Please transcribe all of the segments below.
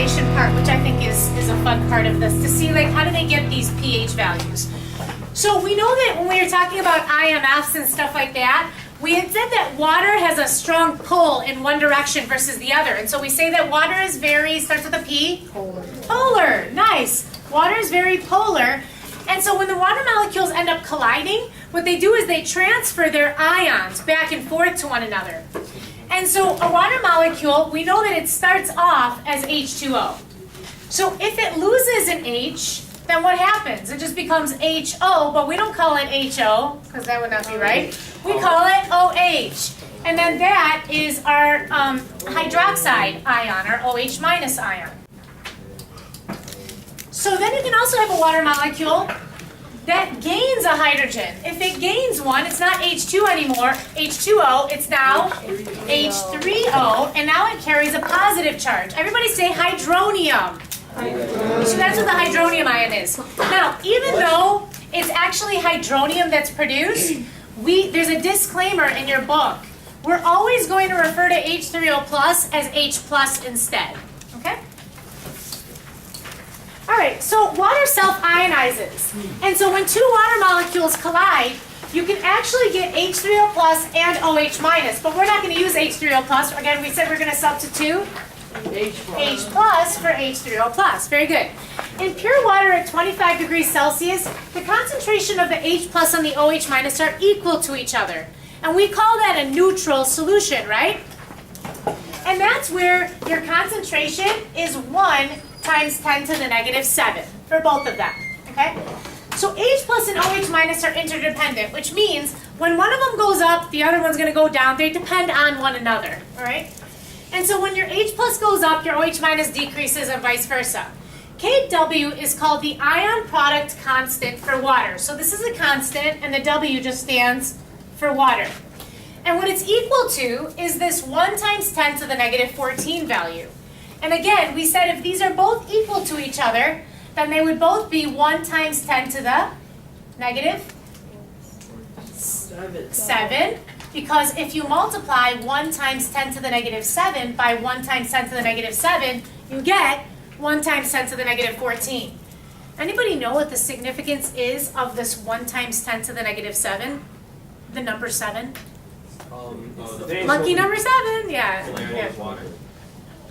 calculation part, which I think is a fun part of this, to see like how do they get these pH values. So we know that when we were talking about IMFs and stuff like that, we had said that water has a strong pull in one direction versus the other. And so we say that water is very, starts with a P? Polar. Polar, nice. Water is very polar. And so when the water molecules end up colliding, what they do is they transfer their ions back and forth to one another. And so a water molecule, we know that it starts off as H2O. So if it loses an H, then what happens? It just becomes HO, but we don't call it HO, because that would not be right. We call it OH. And then that is our hydroxide ion, our OH minus ion. So then you can also have a water molecule that gains a hydrogen. If it gains one, it's not H2 anymore, H2O, it's now H3O, and now it carries a positive charge. Everybody say hydronium. So that's what the hydronium ion is. Now, even though it's actually hydronium that's produced, there's a disclaimer in your book. We're always going to refer to H3O plus as H plus instead. Okay? All right, so water self-ionizes. And so when two water molecules collide, you can actually get H3O plus and OH minus, but we're not going to use H3O plus. Again, we said we're going to substitute H plus for H3O plus. Very good. In pure water at 25 degrees Celsius, the concentration of the H plus and the OH minus are equal to each other. And we call that a neutral solution, right? And that's where your concentration is 1 times 10 to the negative 7 for both of them. Okay? So H plus and OH minus are interdependent, which means when one of them goes up, the other one's going to go down. They depend on one another. All right? And so when your H plus goes up, your OH minus decreases and vice versa. Kw is called the ion product constant for water. So this is a constant, and the W just stands for water. And what it's equal to is this 1 times 10 to the negative 14 value. And again, we said if these are both equal to each other, then they would both be 1 times 10 to the negative 7. Because if you multiply 1 times 10 to the negative 7 by 1 times 10 to the negative 7, you get 1 times 10 to the negative 14. Anybody know what the significance is of this 1 times 10 to the negative 7? The number 7? Lucky number 7, yeah.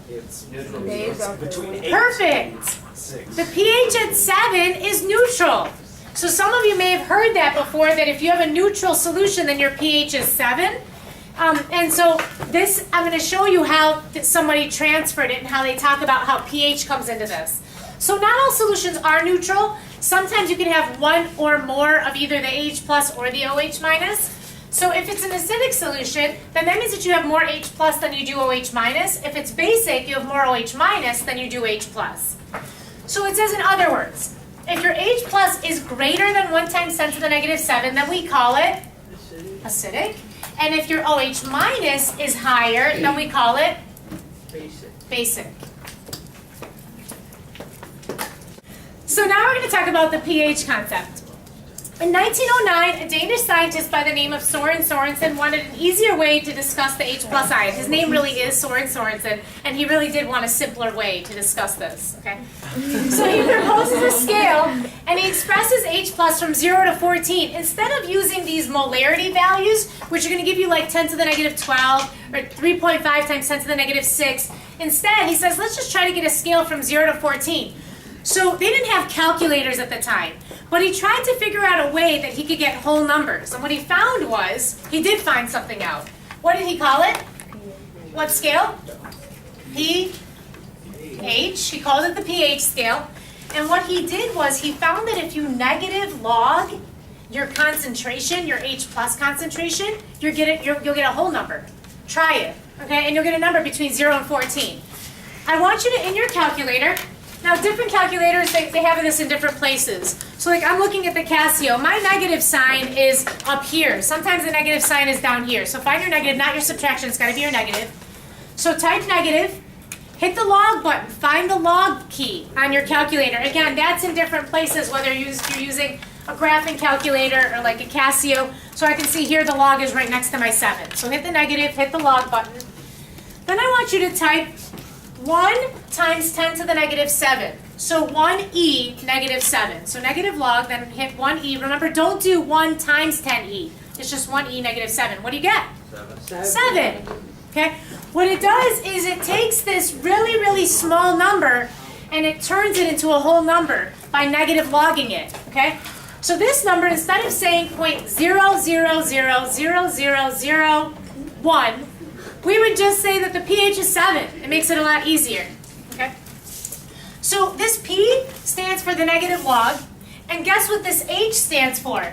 It's neutral. Between 8 Perfect. and 6. The pH at 7 is neutral. So some of you may have heard that before, that if you have a neutral solution, then your pH is 7. And so this, I'm going to show you how somebody transferred it and how they talk about how pH comes into this. So not all solutions are neutral. Sometimes you can have one or more of either the H plus or the OH minus. So if it's an acidic solution, then that means that you have more H plus than you do OH minus. If it's basic, you have more OH minus than you do H plus. So it says in other words, if your H plus is greater than 1 times 10 to the negative 7, then we call it acidic. And if your OH minus is higher, then we call it basic. So now we're going to talk about the pH concept. In 1909, a Danish scientist by the name of Søren Sørensen wanted an easier way to discuss the H plus ion. His name really is Søren Sørensen, and he really did want a simpler way to discuss this. Okay? So he proposes a scale, and he expresses H plus from 0 to 14. Instead of using these molarity values, which are going to give you like 10 to the negative 12, or 3.5 times 10 to the negative 6, instead he says, let's just try to get a scale from 0 to 14. So they didn't have calculators at the time, but he tried to figure out a way that he could get whole numbers. And what he found was, he did find something out. What did he call it? What scale? pH. He called it the pH scale. And what he did was, he found that if you negative log your concentration, your H plus concentration, you'll get a whole number. Try it, okay? And you'll get a number between 0 and 14. I want you to, in your calculator, now different calculators, they have this in different places. So like I'm looking at the Casio, my negative sign is up here. Sometimes the negative sign is down here. So find your negative, not your subtraction, it's gotta be your negative. So type negative, hit the log button, find the log key on your calculator. Again, that's in different places, whether you're using a graphing calculator or like a Casio. So I can see here the log is right next to my 7. So hit the negative, hit the log button. Then I want you to type 1 times 10 to the negative 7. So 1e negative 7. So negative log, then hit 1e. Remember, don't do 1 times 10e. It's just 1e negative 7. What do you get? 7. Okay? What it does is it takes this really, really small number and it turns it into a whole number by negative logging it. Okay? So this number, instead of saying 0.0000001, we would just say that the pH is 7. It makes it a lot easier. Okay? So this P stands for the negative log, and guess what this H stands for?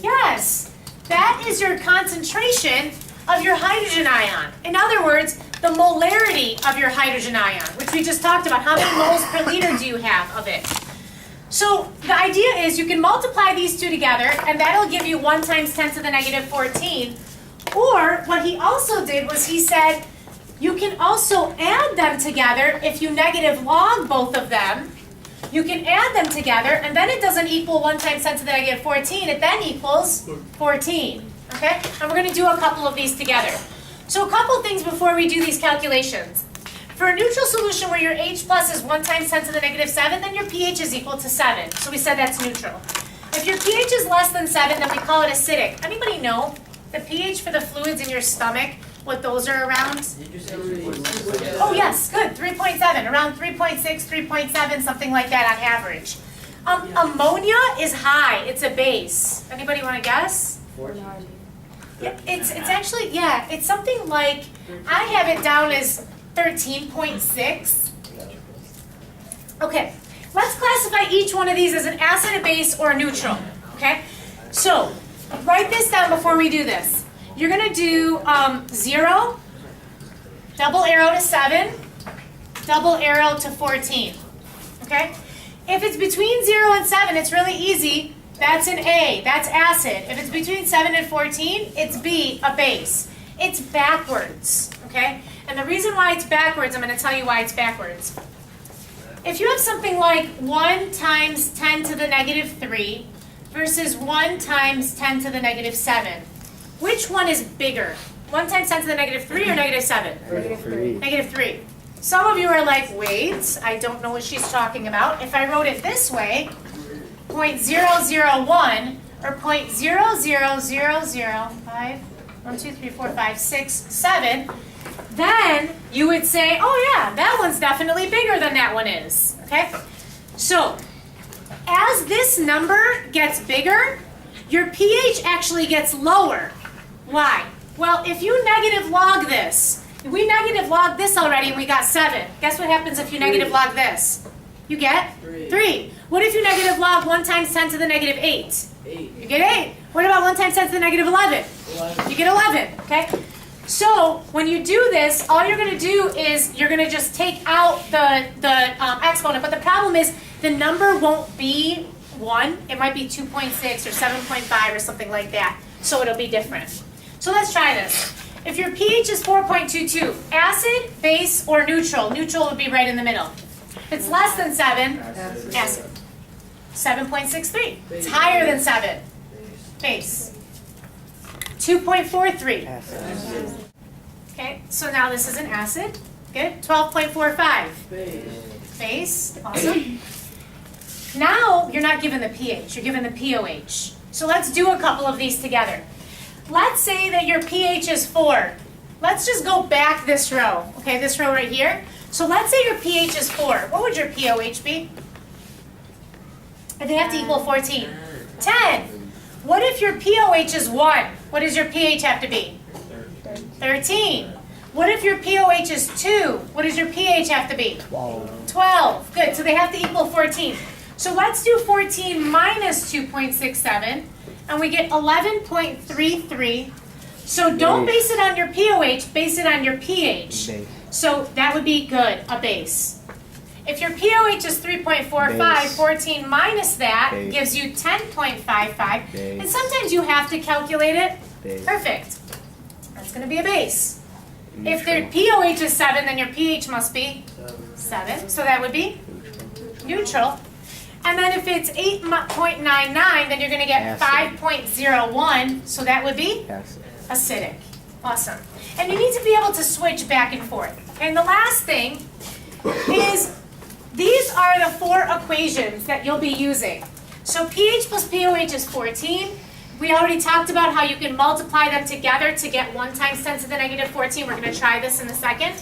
Yes, that is your concentration of your hydrogen ion. In other words, the molarity of your hydrogen ion, which we just talked about. How many moles per liter do you have of it? So the idea is you can multiply these two together, and that'll give you 1 times 10 to the negative 14. Or what he also did was he said you can also add them together if you negative log both of them. You can add them together, and then it doesn't equal 1 times 10 to the negative 14. It then equals 14. Okay? And we're going to do a couple of these together. So a couple things before we do these calculations. For a neutral solution where your H plus is 1 times 10 to the negative 7, then your pH is equal to 7. So we said that's neutral. If your pH is less than 7, then we call it acidic. Anybody know the pH for the fluids in your stomach, what those are around? Oh yes, good, 3.7, around 3.6, 3.7, something like that on average. Ammonia is high, it's a base. Anybody want to guess? Yeah, it's actually, yeah, it's something like, I have it down as 13.6. Okay, let's classify each one of these as an acid, a base, or a neutral. Okay, so write this down before we do this. You're going to do 0, double arrow to 7, double arrow to 14. Okay, if it's between 0 and 7, it's really easy. That's an A, that's acid. If it's between 7 and 14, it's B, a base. It's backwards, okay? And the reason why it's backwards, I'm going to tell you why it's backwards. If you have something like 1 times 10 to the negative 3 versus 1 times 10 to the negative 7, which one is bigger? 1 times 10 to the negative 3 or negative 7? Negative 3. Negative 3. Some of you are like, wait, I don't know what she's talking about. If I wrote it this way, 0.001 or 0.00005, 1, 2, 3, 4, 5, 6, 7, then you would say, oh yeah, that one's definitely bigger than that one is. Okay? So, as this number gets bigger, your pH actually gets lower. Why? Well, if you negative log this, we negative logged this already and we got 7. Guess what happens if you negative log this? You get 3. What if you negative log 1 times 10 to the negative 8? 8. You get 8. What about 1 times 10 to the negative 11? 11. You get 11, okay? So when you do this, all you're going to do is you're going to just take out the exponent. But the problem is the number won't be 1. It might be 2.6 or 7.5 or something like that. So it'll be different. So let's try this. If your pH is 4.22, acid, base, or neutral, neutral would be right in the middle. If it's less than 7, acid. 7.63. It's higher than 7. Base. 2.43. Okay, so now this is an acid. Good. 12.45. Base. Awesome. Now you're not given the pH, you're given the pOH. So let's do a couple of these together. Let's say that your pH is 4. Let's just go back this row. Okay, this row right here. So let's say your pH is 4. What would your pOH be? They have to equal 14. 10. What if your pOH is 1? What does your pH have to be? 13. What if your pOH is 2? What does your pH have to be? 12. Good, so they have to equal 14. So let's do 14 minus 2.67, and we get 11.33. So don't base it on your pOH, base it on your pH. So that would be good, a base. If your pOH is 3.45, 14 minus that gives you 10.55. And sometimes you have to calculate it. Perfect. That's going to be a base. If their pOH is 7, then your pH must be 7. So that would be neutral. And then if it's 8.99, then you're going to get 5.01. So that would be acidic. Awesome. And you need to be able to switch back and forth. And the last thing is, these are the 4 equations that you'll be using. So pH plus POH is 14. We already talked about how you can multiply them together to get 1 times 10 to the negative 14. We're going to try this in a second.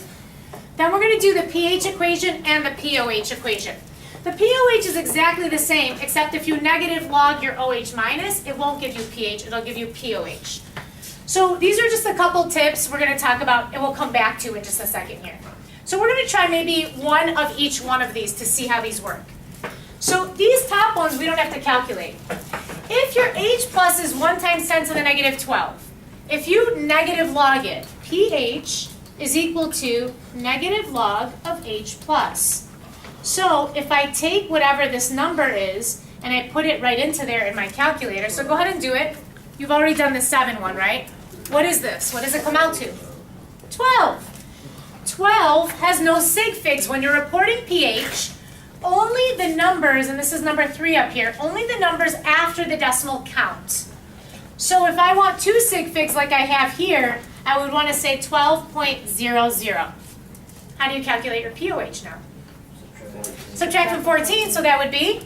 Then we're going to do the pH equation and the POH equation. The POH is exactly the same, except if you negative log your OH minus, it won't give you pH, it'll give you POH. So these are just a couple tips we're going to talk about, and we'll come back to in just a second here. So we're going to try maybe one of each one of these to see how these work. So these top ones we don't have to calculate. If your H plus is 1 times 10 to the negative 12, if you negative log it, pH is equal to negative log of H plus. So if I take whatever this number is and I put it right into there in my calculator, so go ahead and do it. You've already done the 7 one, right? What is this? What does it come out to? 12. 12 has no sig figs when you're reporting pH. Only the numbers, and this is number 3 up here, only the numbers after the decimal count. So if I want 2 sig figs like I have here, I would want to say 12.00. How do you calculate your POH now? Subtract from 14, so that would be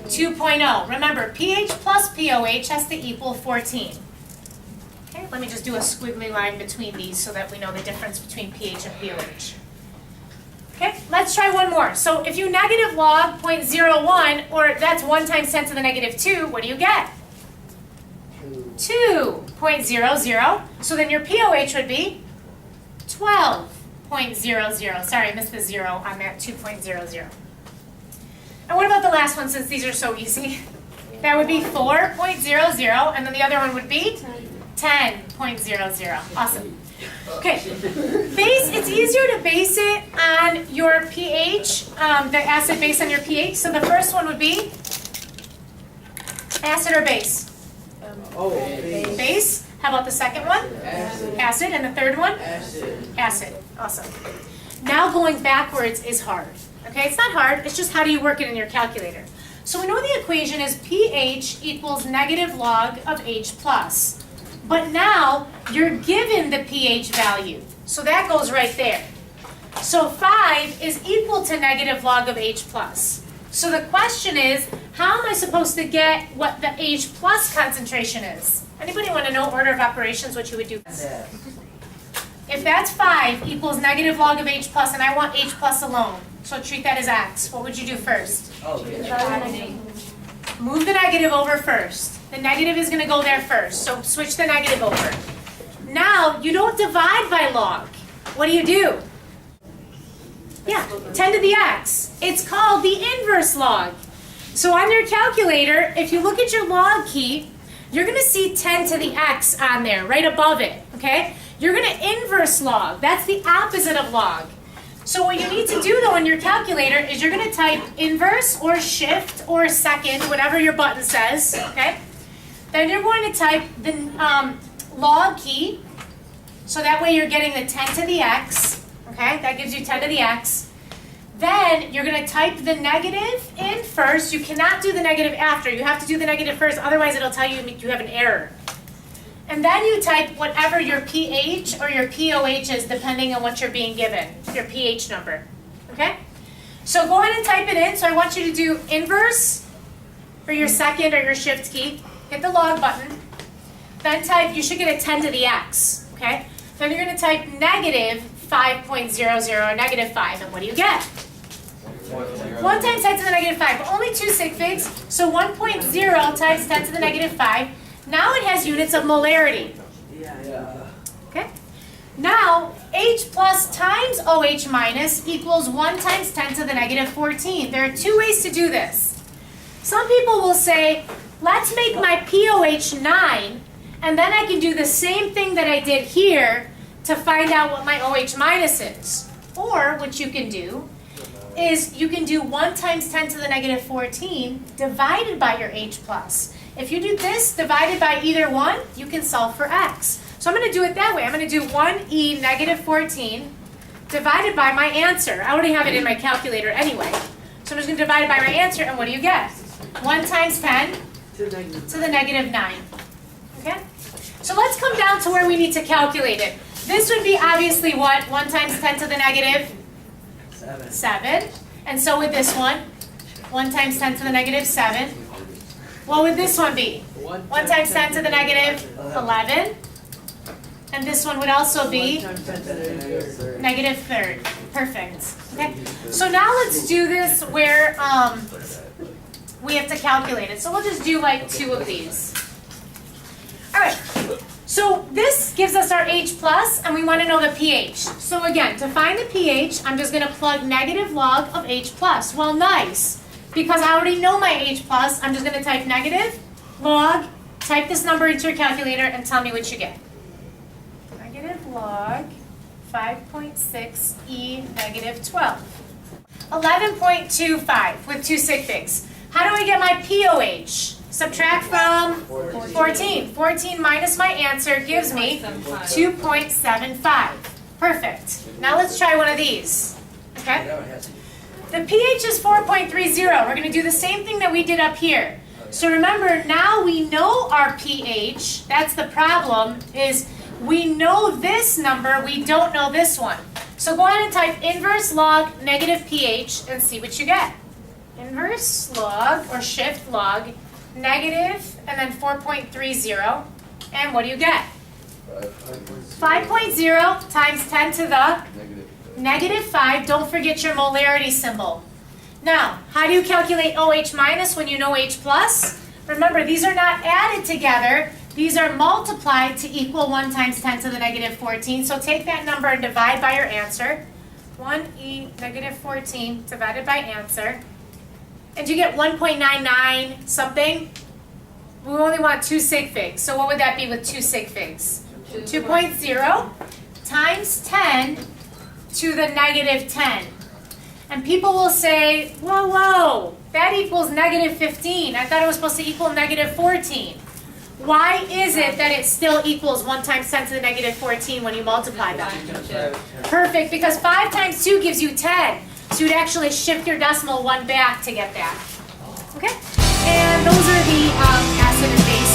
2.0. Remember, pH plus POH has to equal 14. Okay, let me just do a squiggly line between these so that we know the difference between pH and POH. Okay, let's try one more. So if you negative log 0.01, or that's 1 times 10 to the negative 2, what do you get? 2.00. So then your POH would be 12.00. Sorry, I missed the 0 on that 2.00. And what about the last one, since these are so easy? That would be 4.00, and then the other one would be 10.00. Awesome. Okay, it's easier to base it on your pH, the acid base on your pH. So the first one would be acid or base? Base. How about the second one? Acid. And the third one? Acid. Awesome. Now going backwards is hard. Okay, it's not hard, it's just how do you work it in your calculator. So we know the equation is pH equals negative log of H plus. But now you're given the pH value. So that goes right there. So 5 is equal to negative log of H plus. So the question is, how am I supposed to get what the H plus concentration is? Anybody want to know order of operations, what you would do? If that's 5 equals negative log of H plus, and I want H plus alone, so treat that as X, what would you do first? Move the negative over first. The negative is going to go there first, so switch the negative over. Now, you don't divide by log. What do? Yeah, 10 to the X. It's called the inverse log. So on your calculator, if you look at your log key, you're going to see 10 to the X on there, right above it, okay? You're going to inverse log. That's the opposite of log. So what you need to do, though, in your calculator is you're going to type inverse or shift or second, whatever your button says, okay? Then you're going to type the log key, so that way you're getting the 10 to the X, okay? That gives you 10 to the X. Then you're going to type the negative in first. You cannot do the negative after. You have to do the negative first, otherwise it'll tell you you have an error. And then you type whatever your pH or your POH is, depending on what you're being given, your pH number, okay? So go ahead and type it in. So I want you to do inverse for your second or your shift key. Hit the log button. Then type, you should get a 10 to the X, okay? Then you're going to type negative 5.00 or negative 5, and what do you get? 1 times 10 to the negative 5, but only 2 sig figs, so 1.0 times 10 to the negative 5. Now it has units of molarity. Okay? Now, H plus times OH minus equals 1 times 10 to the negative 14. There are 2 ways to do this. Some people will say, let's make my POH 9, and then I can do the same thing that I did here to find out what my OH minus is. Or, what you can do is you can do 1 times 10 to the negative 14 divided by your H plus. If you do this divided by either one, you can solve for X. So I'm going to do it that way. I'm going to do 1e negative 14 divided by my answer. I already have it in my calculator anyway. So I'm just going to divide it by my answer, and what do you get? 1 times 10 to the negative 9. Okay? So let's come down to where we need to calculate it. This would be obviously what? 1 times 10 to the negative? 7. And so would this one? 1 times 10 to the negative 7. What would this one be? 1 times 10 to the negative 11. And this one would also be negative third. Perfect. Okay. So now let's do this where we have to calculate it. So we'll just do like 2 of these. All right. So this gives us our H plus, and we want to know the pH. So again, to find the pH, I'm just going to plug negative log of H plus. Well, nice. Because I already know my H plus, I'm just going to type negative log, type this number into your calculator, and tell me what you get. Negative log 5.6 E negative 12. 11.25 with 2 sig figs. How do I get my POH? Subtract from 14. 14 minus my answer gives me 2.75. Perfect. Now let's try one of these. Okay? The pH is 4.30. We're going to do the same thing that we did up here. So remember, now we know our pH. That's the problem, is we know this number, we don't know this one. So go ahead and type inverse log negative pH and see what you get. Inverse log, or shift log, negative, and then 4.30. And what do you get? 5.0 times 10 to the negative 5. Don't forget your molarity symbol. Now, how do you calculate OH minus when you know H plus? Remember, these are not added together. These are multiplied to equal 1 times 10 to the negative 14. So take that number and divide by your answer. 1e negative 14 divided by answer. And you get 1.99 something. We only want 2 sig figs. So what would that be with 2 sig figs? 2.0 times 10 to the negative 10. And people will say, whoa, whoa, that equals negative 15. I thought it was supposed to equal negative 14. Why is it that it still equals 1 times 10 to the negative 14 when you multiply them? Perfect, because 5 times 2 gives you 10. So you'd actually shift your decimal 1 back to get that. Okay? And those are the acid and base